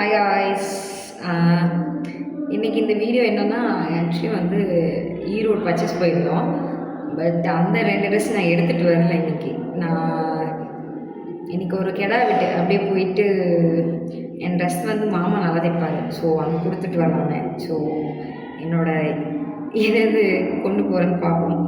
Hi guys. இன்றைக்கி இந்த video என்னென்னா, ஆக்சுவலி வந்து ஈரோடு பர்ச்சேஸ் போயிருந்தோம். பட் அந்த 2 ட்ரெஸ் நான் எடுத்துகிட்டு வரல. நான் இன்றைக்கி ஒரு கெடா விட்டு அப்படியே போயிட்டு என் ட்ரெஸ் வந்து மாமா நல்லா தைப்பார். ஸோ அங்கே கொடுத்துட்டு வரலாமே. ஸோ என்னோடய எது கொண்டு போகிறேன்னு பார்ப்போம்.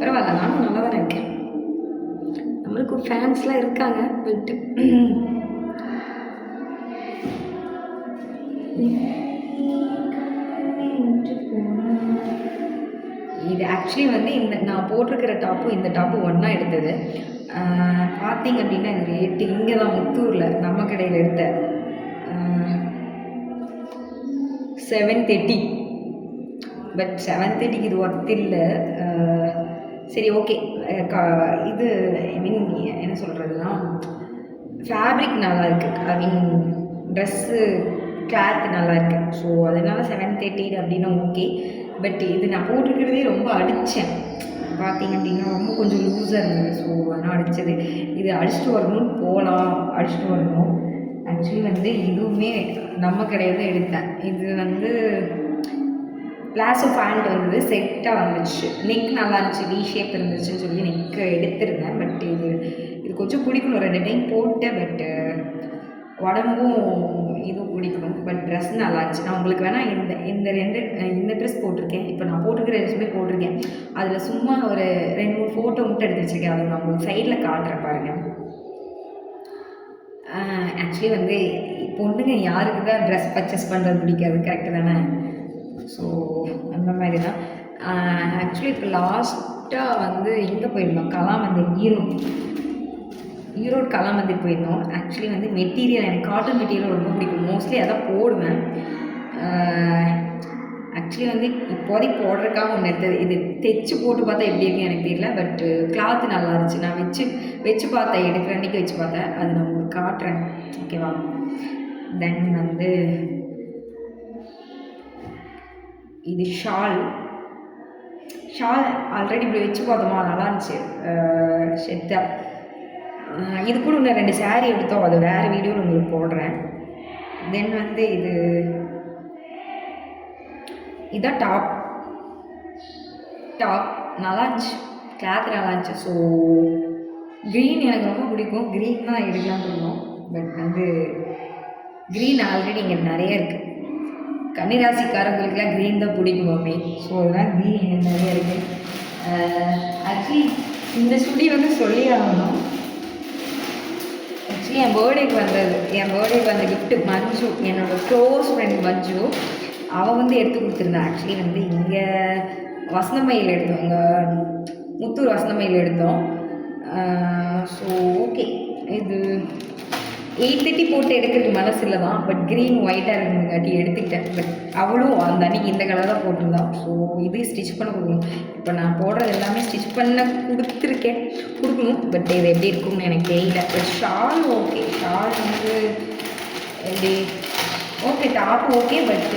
பரவாயில்ல, நானும் நல்லா தானே இருக்கேன். நம்மளுக்கு ஃபேன்ஸ்லாம் இருக்காங்க. பட் இது ஆக்சுவலி வந்து நான் போட்டிருக்கிற டாப்பும் இந்த டாப்பும் ஒன்றா எடுத்தது. பார்த்தீங்க அப்படின்னா இந்த ரேட்டு இங்கே தான் முத்தூரில் நம்ம கடையில் எடுத்த 730. பட் 730க்கு இது ஒர்த் இல்லை. சரி, ஓகே. இது ஐ மீன் என்ன சொல்கிறதுனா, ஃபேப்ரிக் நல்லாயிருக்கு. ஐ மீன் ட்ரெஸ்ஸு கிளாத் நல்லாயிருக்கு. ஸோ அதனால 730 அப்படின்னா ஓகே. பட் இது நான் போட்டுருக்கிறதே ரொம்ப அடித்தேன். பார்த்தீங்க அப்படின்னா ரொம்ப கொஞ்சம் லூஸாக இருந்தது. ஸோ அதனால் அடித்தது. இது அடிச்சுட்டு வரணும்னு போகலாம், அடிச்சுட்டு வரணும். ஆக்சுவலி வந்து இதுவுமே நம்ம கடையில் தான் எடுத்தேன். இது வந்து பிளாஸோ பேண்ட் வந்தது, செட்டாக வந்துச்சு. நெக் நல்லா இருந்துச்சு, வி ஷேப் இருந்துச்சுன்னு சொல்லி நெக்கு எடுத்திருந்தேன். பட் இது கொஞ்சம் பிடிக்கணும். 2 டைம் போட்டேன். பட் உடம்பும் இதுவும் பிடிக்கணும். பட் ட்ரெஸ் நல்லா இருந்துச்சு. நான் உங்களுக்கு வேணால் இந்த ட்ரெஸ் போட்டிருக்கேன். இப்போ நான் போட்டிருக்கிற ட்ரெஸ்ஸுமே போட்டிருக்கேன். அதில் சும்மா ஒரு 2-3 ஃபோட்டோ மட்டும் எடுத்து வச்சுருக்கேன். அதை நான் உங்களுக்கு சைடில் காட்டுறேன் பாருங்கள். ஆக்சுவலி வந்து பொண்ணுங்க யாருக்கு தான் ட்ரெஸ் பர்ச்சேஸ் பண்ணுறது பிடிக்காது, கரெக்டு தானே? ஸோ அந்த மாதிரி தான். ஆக்சுவலி இப்போ லாஸ்ட்டாக வந்து எங்கே போயிருந்தோம், கலாமந்திர், ஈரோடு கலாமந்திர் போயிருந்தோம். ஆக்சுவலி வந்து மெட்டீரியல், எனக்கு காட்டன் மெட்டீரியல் ரொம்ப பிடிக்கும். மோஸ்ட்லி அதான் போடுவேன். ஆக்சுவலி வந்து இப்போதைக்கு போடுறதுக்காக ஒன்று எடுத்தது. இது தைச்சு போட்டு பார்த்தா எப்படி இருக்குன்னு எனக்கு தெரியல. பட் கிளாத்து நல்லா இருந்துச்சு. நான் வச்சு பார்த்தேன், எடுக்கிற அன்றைக்கி வச்சு பார்த்தேன். அது நான் உங்களுக்கு காட்டுறேன், ஓகேவா? தென் வந்து இது ஷால் ஆல்ரெடி இப்படி வச்சு பார்த்தோமா, நல்லா இருந்துச்சு. ஷெட்டா இது கூட இன்னும் 2 saree எடுத்தோம். அது வேறு வீடியோவில் உங்களுக்கு போடுறேன். தென் வந்து இதான் டாப் நல்லா இருந்துச்சு, கிளாத் நல்லா இருந்துச்சு. ஸோ க்ரீன் எனக்கு ரொம்ப பிடிக்கும். க்ரீன் தான் எடுக்கலாம்னு தோணும். பட் வந்து க்ரீன் ஆல்ரெடி இங்கே நிறைய இருக்குது. கன்னிராசிக்காரங்களுக்குலாம் க்ரீன் தான் பிடிக்கும் மம்மி. ஸோ அதெல்லாம் க்ரீன் இங்கே நிறைய இருக்குது. ஆக்சுவலி இந்த சுடி வந்து சொல்லி ஆகணும். ஆக்சுவலி என் பர்த்டேக்கு வந்த கிஃப்ட்டு மஞ்சு, என்னோடய க்ளோஸ் ஃப்ரெண்ட் மஞ்சு, அவள் வந்து எடுத்து கொடுத்துருந்தா. ஆக்சுவலி வந்து இங்கே வசந்தமயில் எடுத்தோம், இங்கே முத்தூர் வசந்தமயில் எடுத்தோம். ஸோ ஓகே, இது 830 போட்டு எடுக்கிறதுக்கு மனசு இல்லை தான். பட் க்ரீன் ஒயிட்டாக இருக்குங்காட்டி எடுத்துக்கிட்டேன். பட் அவளும் அந்த அன்றைக்கி இந்த கலர் தான் போட்டிருந்தான். ஸோ இது ஸ்டிச் பண்ண கொடுக்கணும். இப்போ நான் போடுறது எல்லாமே ஸ்டிச் பண்ண கொடுக்கணும். பட் இது எப்படி இருக்கும்னு எனக்கு தெரியல. பட் ஷால் ஓகே, ஷால் வந்து எப்படி ஓகே, டாப் ஓகே. பட்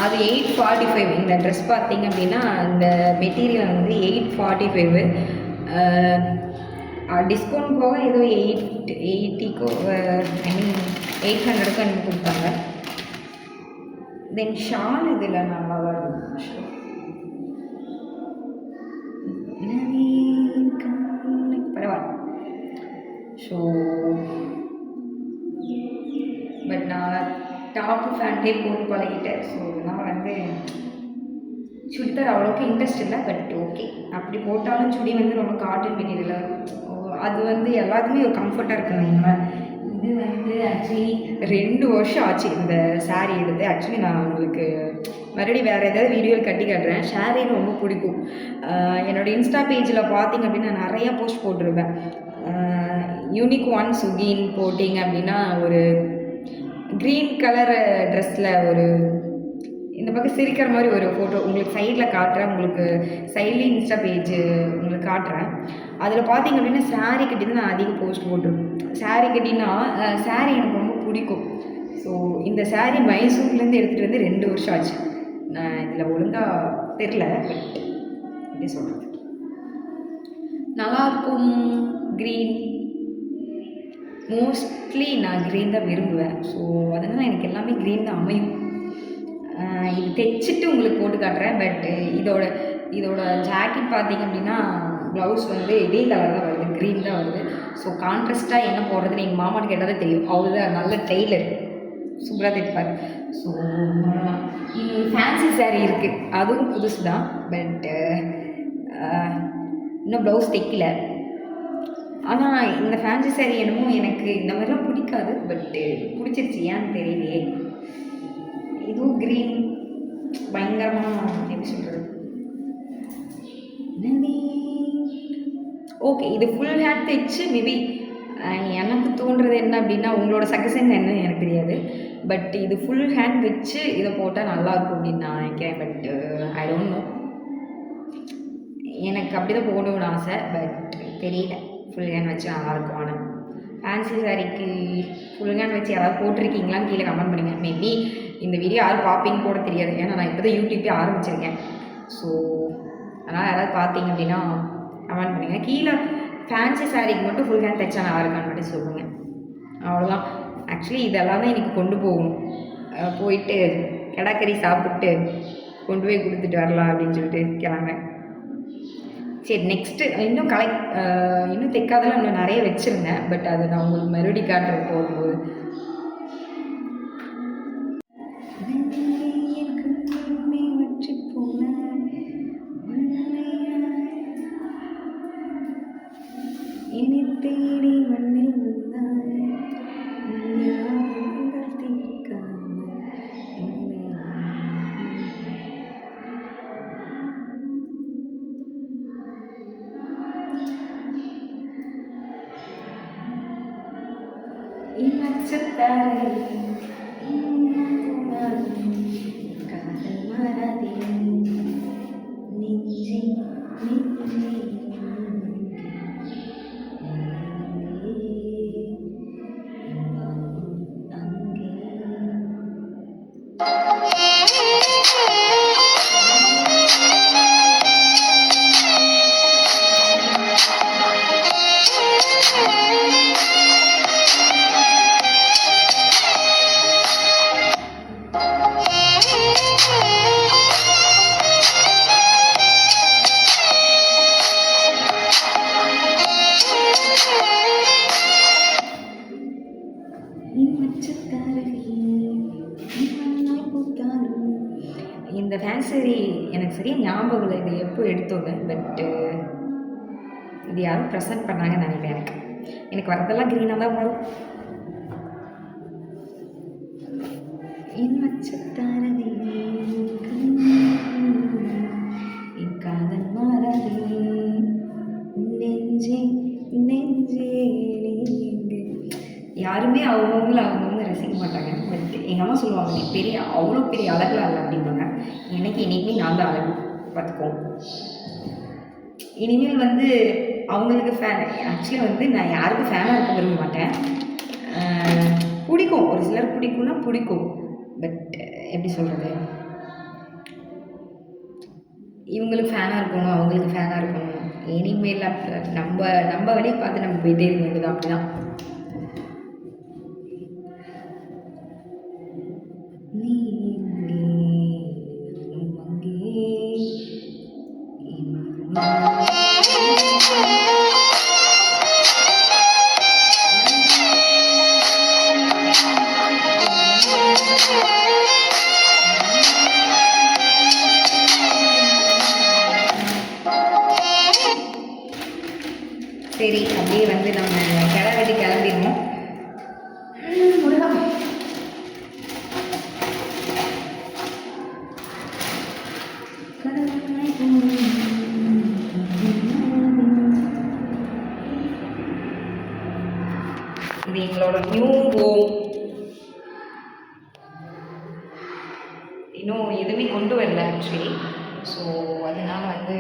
அது 845. இந்த ட்ரெஸ் பார்த்தீங்க அப்படின்னா இந்த மெட்டீரியல் வந்து 845. டிஸ்கவுண்ட் போக ஏதோ 880க்கோ ஐ மீன் 800க்கோ எனக்கு கொடுத்தாங்க. தென் ஷால் இதில் நல்லா தான் இருந்துச்சு. பரவாயில்ல. ஸோ பட் நான் டாப்பு ஃபேண்ட்டே போட்டு பழகிட்டேன். ஸோ நான் வந்து சுடிதார் அவ்வளோக்கு இன்ட்ரெஸ்ட் இல்லை. பட் ஓகே, அப்படி போட்டாலும் சுடி வந்து ரொம்ப காட்டன் மெட்டீரியலாக இருக்கும். அது வந்து எல்லாத்துக்குமே ஒரு கம்ஃபர்ட்டாக இருக்கணுங்களா. இது வந்து ஆக்சுவலி 2 வருஷம் ஆச்சு இந்த சாரீ எடுத்து. ஆக்சுவலி நான் உங்களுக்கு மறுபடியும் வேறு ஏதாவது வீடியோவில் கட்டி காட்டுறேன். சாரீன்னு ரொம்ப பிடிக்கும். என்னோடய இன்ஸ்டா பேஜில் பார்த்தீங்க அப்படின்னா நிறையா போஸ்ட் போட்டிருப்பேன். யூனிக் ஒன் சுகின் போட்டிங்க அப்படின்னா ஒரு க்ரீன் கலர் ட்ரெஸ்ஸில் ஒரு இந்த பக்கம் சிரிக்கிற மாதிரி ஒரு ஃபோட்டோ உங்களுக்கு சைடில் காட்டுறேன். உங்களுக்கு சைட்லேயும் இன்ஸ்டா பேஜ் உங்களுக்கு காட்டுறேன். அதில் பார்த்தீங்க அப்படின்னா சாரீ கட்டி தான் நான் அதிகம் போஸ்ட் போட்டிருப்பேன். சாரீ கட்டினா சாரீ எனக்கு ரொம்ப பிடிக்கும். ஸோ இந்த சாரீ மைசூர்லேருந்து எடுத்துகிட்டு வந்து 2 வருஷம் ஆச்சு. நான் இதில் ஒழுங்காக தெரில, பட் எப்படி சொல்கிறது, நல்லாயிருக்கும். க்ரீன் மோஸ்ட்லி நான் க்ரீன் தான் விரும்புவேன். ஸோ அதனால் எனக்கு எல்லாமே க்ரீன் தான் அமையும். இது தைச்சிட்டு உங்களுக்கு போட்டு காட்டுறேன். பட் இதோட ஜாக்கெட் பார்த்திங்க அப்படின்னா ப்ளவுஸ் வந்து இதே கலர் தான் வருது, க்ரீன் தான் வருது. ஸோ கான்ட்ராஸ்ட்டாக என்ன போடுறதுன்னு எங்கள் மாமான்னு கேட்டால் தான் தெரியும். அவர் தான் நல்ல டெய்லர், சூப்பராக தைப்பார். ஸோ ஃபேன்சி சாரீ இருக்குது, அதுவும் புதுசு தான். பட் இன்னும் ப்ளவுஸ் தைக்கல. ஆனால் இந்த ஃபேன்சி சாரீ என்னமோ எனக்கு இந்த மாதிரிலாம் பிடிக்காது. பட்டு பிடிச்சிருச்சு, ஏன்னு தெரியலையே. இதுவும் க்ரீன் பயங்கரமாக எப்படி சொல்கிறது. ஓகே, இது ஃபுல் ஹேண்ட் தைச்சு மேபி எனக்கு தோன்றது என்ன அப்படின்னா, உங்களோட சஜஷன் என்னன்னு எனக்கு தெரியாது. பட் இது ஃபுல் ஹேண்ட் வச்சு இதை போட்டால் நல்லாயிருக்கும் அப்படின்னு நான் நினைக்கிறேன். பட் ஐ டோன்ட் நோ, எனக்கு அப்படி தான் போகணும்னு ஆசை. பட் தெரியல, ஃபுல் ஹேண்ட் வச்சு நல்லாயிருக்கும். ஆனால் ஃபேன்சி சாரீக்கு ஃபுல் ஹேண்ட் வச்சு யாராவது போட்டிருக்கீங்களான்னு கீழே கமெண்ட் பண்ணுங்கள். மேபி இந்த வீடியோ யாரும் பார்ப்பீங்க கூட தெரியாது, ஏன்னா நான் இப்போ தான் யூடியூப்பே ஆரம்பிச்சிருக்கேன். ஸோ அதனால் யாராவது பார்த்தீங்க அப்படின்னா கமெண்ட் பண்ணுங்கள். கீழே ஃபேன்சி சாரீக்கு மட்டும் ஃபுல் ஹேண்ட் தைச்சா நல்லா இருக்கான்னு மட்டும் சொல்லுங்கள். அவ்வளோதான். ஆக்சுவலி இதெல்லாம் தான் எனக்கு கொண்டு போகணும். போயிட்டு கடாக்கறி சாப்பிட்டு கொண்டு போய் கொடுத்துட்டு வரலாம் அப்படின்னு சொல்லிட்டு கிளம்புறேன். சரி, நெக்ஸ்ட்டு இன்னும் இன்னும் தைக்காதெல்லாம் இன்னும் நிறைய வச்சுருந்தேன். பட் அது நான் உங்களுக்கு மறுபடியும் காட்டுறேன் போகும்போது. தேடி மண்ணில் இந்த ஃபேன்சி எனக்கு சரியாக ஞாபகம் இல்லை இது எப்போ எடுத்தோன்னு. பட்டு இது யாரும் ப்ரெசென்ட் பண்ணாங்கன்னு நினைக்கிறேன். எனக்கு வரதெல்லாம் க்ரீனாக தான் வரும். காதல் மாறாதே நெஞ்சே நெஞ்சே. யாருமே அவங்கவுங்கள ரசிக்க மாட்டாங்க. பட் எங்கள் அம்மா சொல்லுவாங்க, நீ அவ்வளோ பெரிய அழகாக இல்லை அப்படிம்பாங்க. எனக்கு இனிமேல் நான் தான் அழகு, பார்த்துக்கோம். இனிமேல் வந்து அவங்களுக்கு ஃபேன். ஆக்சுவலி வந்து நான் யாருக்கும் ஃபேனாக இருக்க விரும்ப மாட்டேன். பிடிக்கும், ஒரு சிலர் பிடிக்கும்னா பிடிக்கும். பட் எப்படி சொல்கிறது, இவங்களுக்கு ஃபேனாக இருக்கணும், அவங்களுக்கு ஃபேனாக இருக்கணும். இனிமேல் நம்ம வழியை பார்த்து நம்ம போயிட்டே இருக்க வேண்டியது. அப்படி தான். சரி, அப்படியே வந்து நம்ம வெட்டி கிளம்பிடுவோம். இது எங்களோட நியூ ஹோம். இன்னும் எதுவுமே கொண்டு வரல ஆக்சுவலி. ஸோ அதனால் வந்து